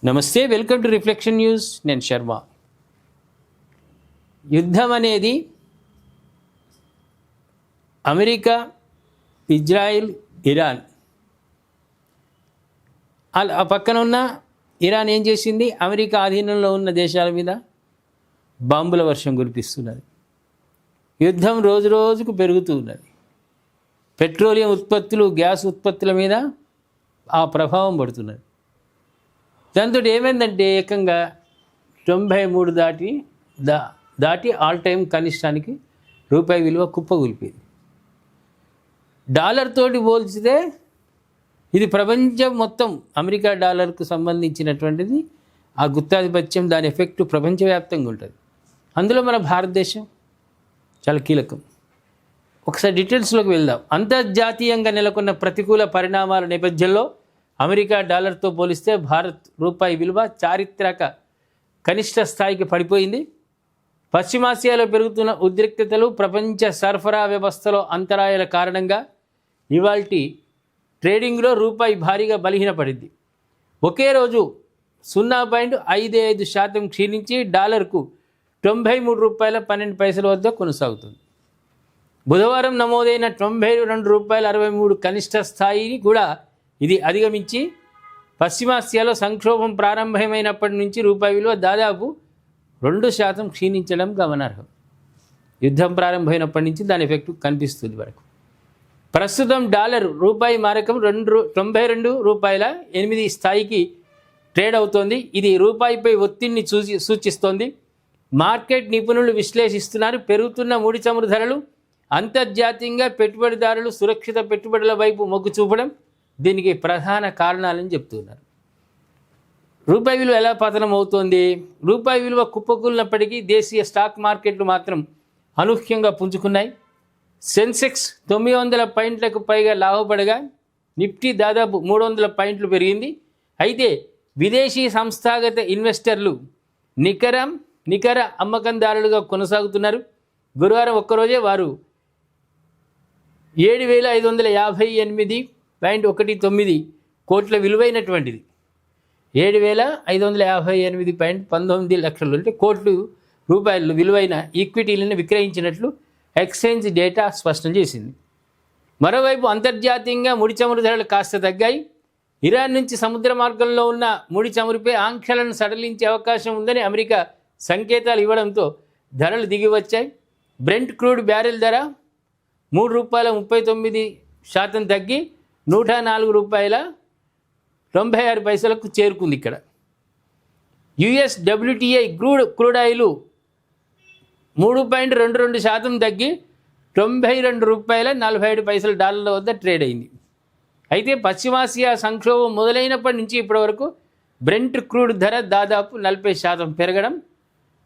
నమస్తే, welcome to reflection news. నేను శర్మ. యుద్ధం అనేది అమెరికా, ఇజ్రాయిల్, ఇరాన్, ఆ పక్కన ఉన్న ఇరాన్ ఏం చేసింది? అమెరికా ఆధీనంలో ఉన్న దేశాల మీద బాంబుల వర్షం కురిపిస్తున్నది. యుద్ధం రోజు రోజుకు పెరుగుతూ ఉన్నది. పెట్రోలియం ఉత్పత్తులు, గ్యాస్ ఉత్పత్తుల మీద ఆ ప్రభావం పడుతున్నది. దాంతో ఏమైందంటే ఏకంగా 93 దాటి ఆల్ టైం కనిష్టానికి రూపాయి విలువ కుప్పగూలిపోయింది. డాలర్ తోటి పోల్చితే ఇది ప్రపంచం మొత్తం అమెరికా డాలర్కు సంబంధించినటువంటిది. ఆ గుత్తాధిపత్యం, దాని ఎఫెక్ట్ ప్రపంచవ్యాప్తంగా ఉంటుంది. అందులో మన భారతదేశం చాలా కీలకం. ఒకసారి డీటెయిల్స్లోకి వెళ్దాం. అంతర్జాతీయంగా నెలకొన్న ప్రతికూల పరిణామాల నేపథ్యంలో అమెరికా డాలర్తో పోలిస్తే భారత్ రూపాయి విలువ చారిత్రక కనిష్ట స్థాయికి పడిపోయింది. పశ్చిమాసియాలో పెరుగుతున్న ఉద్రిక్తతలు, ప్రపంచ సరఫరా వ్యవస్థలో అంతరాయాల కారణంగా ఇవాల్టి ట్రేడింగ్లో రూపాయి భారీగా బలహీనపడింది. ఒకే రోజు 0.55% క్షీణించి డాలర్కు $93.12 వద్ద కొనసాగుతుంది. బుధవారం నమోదైన $92.63 కనిష్ట స్థాయిని కూడా ఇది అధిగమించి పశ్చిమాసియాలో సంక్షోభం ప్రారంభమైనప్పటి నుంచి రూపాయి విలువ దాదాపు 2% క్షీణించడం గమనార్హం. యుద్ధం ప్రారంభమైనప్పటి నుంచి దాని ఎఫెక్ట్ కనిపిస్తుంది వరకు. ప్రస్తుతం డాలర్ రూపాయి మారకం $92.08 స్థాయికి ట్రేడ్ అవుతోంది. ఇది రూపాయిపై ఒత్తిడిని సూచిస్తోంది. మార్కెట్ నిపుణులు విశ్లేషిస్తున్నారు. పెరుగుతున్న ముడి చమురు ధరలు, అంతర్జాతీయంగా పెట్టుబడిదారులు సురక్షిత పెట్టుబడుల వైపు మొగ్గు చూపడం దీనికి ప్రధాన కారణాలని చెప్తున్నారు. రూపాయి విలువ ఎలా పతనం అవుతోంది? రూపాయి విలువ కుప్పకూలినప్పటికీ దేశీయ స్టాక్ మార్కెట్లు మాత్రం అనూహ్యంగా పుంజుకున్నాయి. సెన్సెక్స్ 900 పాయింట్లకు పైగా లాభపడగా నిఫ్టీ దాదాపు 300 పాయింట్లు పెరిగింది. అయితే విదేశీ సంస్థాగత ఇన్వెస్టర్లు నికర అమ్మకందారులుగా కొనసాగుతున్నారు. గురువారం ఒక్కరోజే వారు 7,558.19 కోట్ల విలువైనటువంటిది 7,558.19 లక్షలు అంటే కోట్లు రూపాయలు విలువైన ఈక్విటీలను విక్రయించినట్లు ఎక్స్చేంజ్ డేటా స్పష్టం చేసింది. మరోవైపు అంతర్జాతీయంగా ముడి చమురు ధరలు కాస్త తగ్గాయి. ఇరాన్ నుంచి సముద్ర మార్గంలో ఉన్న ముడి చమురుపై ఆంక్షలను సడలించే అవకాశం ఉందని అమెరికా సంకేతాలు ఇవ్వడంతో ధరలు దిగి వచ్చాయి. బ్రెంట్ క్రూడ్ బ్యారెల్ ధర $3.39 తగ్గి $104.96 చేరుకుంది. ఇక్కడ యుఎస్ WTI క్రూడ్ ఆయిల్ 3.22% తగ్గి $92.47 వద్ద ట్రేడ్ అయింది. అయితే పశ్చిమాసియా సంక్షోభం మొదలైనప్పటి నుంచి ఇప్పటి వరకు బ్రెంట్ క్రూడ్ ధర దాదాపు 40% పెరగడం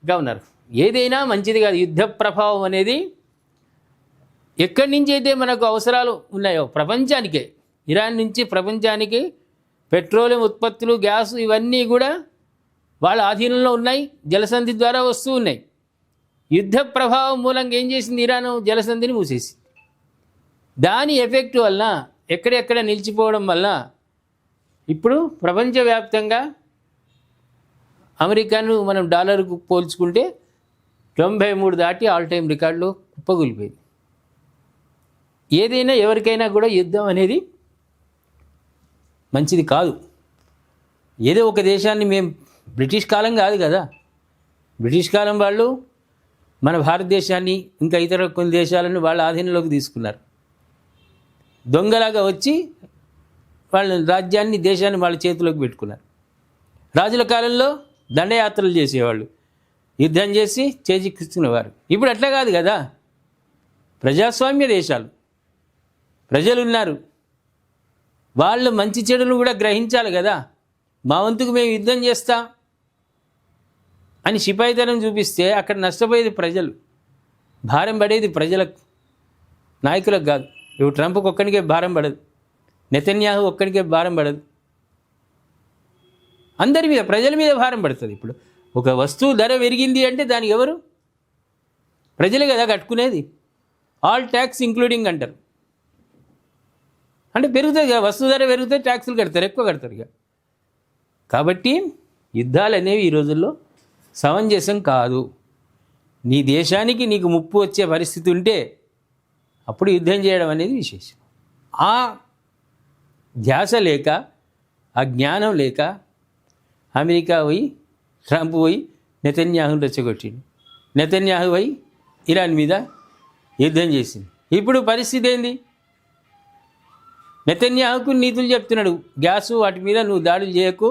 గమనారు. ఏదైనా మంచిది కాదు. యుద్ధ ప్రభావం అనేది ఎక్కడి నుంచి అయితే మనకు అవసరాలు ఉన్నాయో ప్రపంచానికే, ఇరాన్ నుంచి ప్రపంచానికి పెట్రోలియం ఉత్పత్తులు, గ్యాస్ ఇవన్నీ కూడా వాళ్ళ ఆధీనంలో ఉన్నాయి. జలసంధి ద్వారా వస్తూ ఉన్నాయి. యుద్ధ ప్రభావం మూలంగా ఏం చేసింది? ఇరాన్ జలసంధిని మూసేసింది. దాని ఎఫెక్ట్ వలన ఎక్కడెక్కడ నిలిచిపోవడం వల్ల ఇప్పుడు ప్రపంచవ్యాప్తంగా అమెరికాను మనం డాలర్కు పోల్చుకుంటే 93 దాటి ఆల్ టైం రికార్డులో కుప్పగూలిపోయింది. ఏదైనా ఎవరికైనా కూడా యుద్ధం అనేది మంచిది కాదు. ఏదో ఒక దేశాన్ని మేము బ్రిటిష్ కాలం కాదు కదా, బ్రిటిష్ కాలం వాళ్ళు మన భారతదేశాన్ని ఇంకా ఇతర కొన్ని దేశాలను వాళ్ళ ఆధీనంలోకి తీసుకున్నారు. దొంగలాగా వచ్చి వాళ్ళ రాజ్యాన్ని, దేశాన్ని వాళ్ళ చేతిలోకి పెట్టుకున్నారు. రాజుల కాలంలో దండయాత్రలు చేసేవాళ్ళు, యుద్ధం చేసి చేజిక్కిస్తున్నవారు. ఇప్పుడు అట్లా కాదు కదా. ప్రజాస్వామ్య దేశాలు, ప్రజలు ఉన్నారు. వాళ్ళు మంచి చెడులు కూడా గ్రహించాలి కదా. మా వంతుకు మేము యుద్ధం చేస్తాం అని సిపాయితనం చూపిస్తే అక్కడ నష్టపోయేది ప్రజలు, భారం పడేది ప్రజలకు, నాయకులకు కాదు. ఇప్పుడు ట్రంప్కి ఒక్కడికే భారం పడదు, నెతన్యాహు ఒక్కడికే భారం పడదు, అందరి మీద, ప్రజల మీద భారం పడుతుంది. ఇప్పుడు ఒక వస్తువు ధర పెరిగింది అంటే దానికి ఎవరు? ప్రజలే కదా కట్టుకునేది. ఆల్ ట్యాక్స్ ఇంక్లూడింగ్ అంటారు. అంటే పెరుగుతుంది కదా, వస్తువు ధర పెరిగితే ట్యాక్సులు కడతారు, ఎక్కువ కడతారు ఇక. కాబట్టి యుద్ధాలు అనేవి ఈ రోజుల్లో సమంజసం కాదు. నీ దేశానికి నీకు ముప్పు వచ్చే పరిస్థితి ఉంటే అప్పుడు యుద్ధం చేయడం అనేది విశేషం. ఆ ధ్యాస లేక, ఆ జ్ఞానం లేక అమెరికా పోయి ట్రంప్ పోయి నెతన్యాహుని రెచ్చగొట్టిండు. నెతన్యాహు పోయి ఇరాన్ మీద యుద్ధం చేసింది. ఇప్పుడు పరిస్థితి ఏంది? నెతన్యాహుకు నీతులు చెప్తున్నాడు, గ్యాసు వాటి మీద నువ్వు దాడులు చేయకు,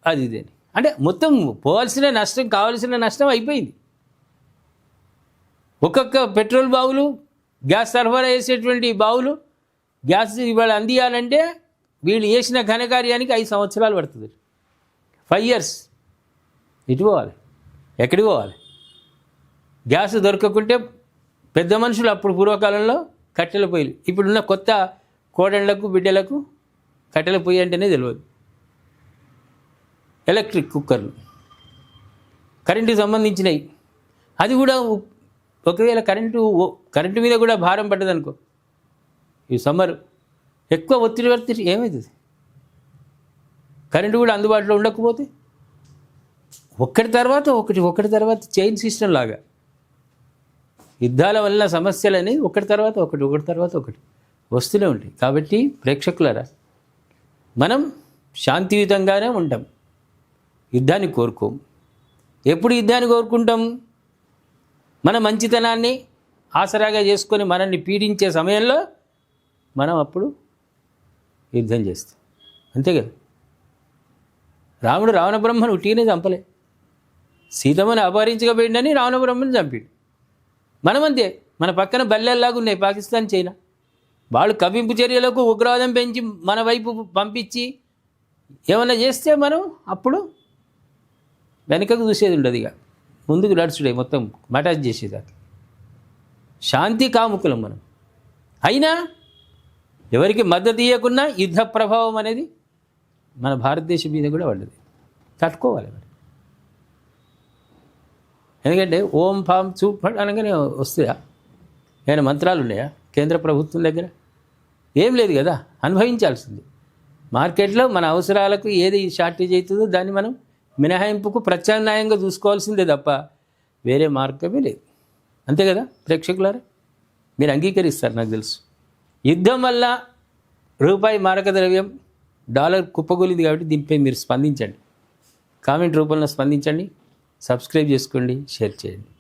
అది ఇదని. అంటే మొత్తం పోవాల్సిన నష్టం, కావాల్సిన నష్టం అయిపోయింది. ఒక్కొక్క పెట్రోల్ బావులు, గ్యాస్ సరఫరా చేసేటువంటి బావులు గ్యాస్ ఇవాళ అందియాలంటే వీళ్ళు చేసిన ఘనకార్యానికి 5 సంవత్సరాలు పడుతుంది. 5 years. ఇటు పోవాలి, ఎక్కడికి పోవాలి? గ్యాస్ దొరకకుంటే పెద్ద మనుషులు అప్పుడు పూర్వకాలంలో కట్టెల పొయ్యిలు, ఇప్పుడున్న కొత్త కోడళ్లకు బిడ్డలకు కట్టెల పొయ్యి అంటేనే తెలియదు. ఎలక్ట్రిక్ కుక్కర్లు, కరెంటుకి సంబంధించినవి. అది కూడా ఒకవేళ కరెంటు మీద కూడా భారం పడ్డదనుకో, ఈ సమ్మర్ ఎక్కువ ఒత్తిడి పడితే ఏమవుతుంది? కరెంటు కూడా అందుబాటులో ఉండకపోతే ఒకటి తర్వాత చైన్ సిస్టమ్ లాగా యుద్ధాల వల్ల సమస్యలు అనేది ఒకటి తర్వాత ఒకటి వస్తూనే ఉంటాయి. కాబట్టి ప్రేక్షకులారా, మనం శాంతియుతంగానే ఉంటాం, యుద్ధాన్ని కోరుకోం. ఎప్పుడు యుద్ధాన్ని కోరుకుంటాం? మన మంచితనాన్ని ఆసరాగా చేసుకొని మనల్ని పీడించే సమయంలో మనం అప్పుడు యుద్ధం చేస్తాం, అంతే కదా. రాముడు రావణ బ్రహ్మను ఉట్టిగానే చంపలే, సీతమ్మని అపహరించకపోయిందని రావణ బ్రహ్మను చంపాడు. మనమంతే, మన పక్కన బల్లెల్లాగా ఉన్నాయి పాకిస్తాన్, చైనా. వాళ్ళు కవ్వింపు చర్యలకు ఉగ్రవాదం పెంచి మన వైపు పంపించి ఏమన్నా చేస్తే మనం అప్పుడు వెనకకు చూసేది ఉండదు, ఇక ముందుకు నడుచుడే, మొత్తం మటాజ్ చేసేదాకా. శాంతి కాముకులం మనం. అయినా ఎవరికి మద్దతు ఇవ్వకున్నా యుద్ధ ప్రభావం అనేది మన భారతదేశం మీద కూడా పడ్డది, తట్టుకోవాలి మరి. ఎందుకంటే ఓం ఫామ్ చూప్ అనగానే వస్తాయా? ఏమైనా మంత్రాలు ఉన్నాయా కేంద్ర ప్రభుత్వం దగ్గర? ఏం లేదు కదా, అనుభవించాల్సింది. మార్కెట్లో మన అవసరాలకు ఏది షార్టేజ్ అవుతుందో దాన్ని మనం మినహాయింపుకు ప్రత్యామ్నాయంగా చూసుకోవాల్సిందే తప్ప వేరే మార్గమే లేదు, అంతే కదా ప్రేక్షకులారా? మీరు అంగీకరిస్తారు నాకు తెలుసు. యుద్ధం వల్ల రూపాయి మారక ద్రవ్యం డాలర్ కుప్పగొలింది కాబట్టి దీనిపై మీరు స్పందించండి, కామెంట్ రూపంలో స్పందించండి, సబ్స్క్రైబ్ చేసుకోండి, షేర్ చేయండి.